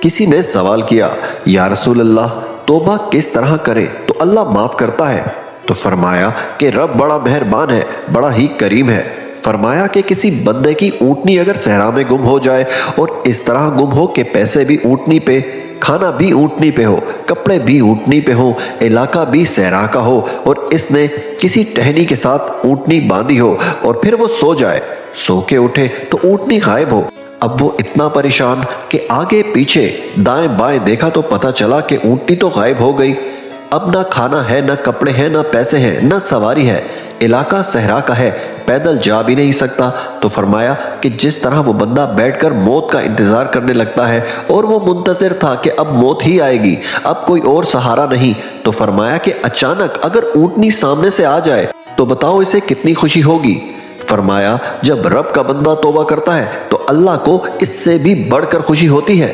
किसी ने सवाल किया, या रसूल अल्लाह, तौबा किस तरह करें तो अल्लाह माफ करता है? तो फरमाया कि रब बड़ा मेहरबान है, बड़ा ही करीम है। फरमाया कि किसी बंदे की ऊँटनी अगर सहरा में गुम हो जाए और इस तरह गुम हो कि पैसे भी ऊँटनी पे, खाना भी ऊँटनी पे हो, कपड़े भी ऊँटनी पे हो, इलाका भी सहरा का हो और इसने किसी टहनी के साथ ऊँटनी बांधी हो और फिर वो सो जाए, सो के उठे तो ऊँटनी गायब हो। अब वो इतना परेशान कि आगे पीछे दाएं बाएं देखा तो पता चला कि ऊँटनी तो गायब हो गई। अब ना खाना है, ना कपड़े हैं, ना पैसे हैं, ना सवारी है, इलाका सहरा का है, पैदल जा भी नहीं सकता। तो फरमाया कि जिस तरह वो बंदा बैठकर मौत का इंतजार करने लगता है और वो मुंतज़िर था कि अब मौत ही आएगी, अब कोई और सहारा नहीं। तो फरमाया कि अचानक अगर ऊँटनी सामने से आ जाए तो बताओ इसे कितनी खुशी होगी। फरमाया जब रब का बंदा तौबा करता है तो अल्लाह को इससे भी बढ़कर खुशी होती है।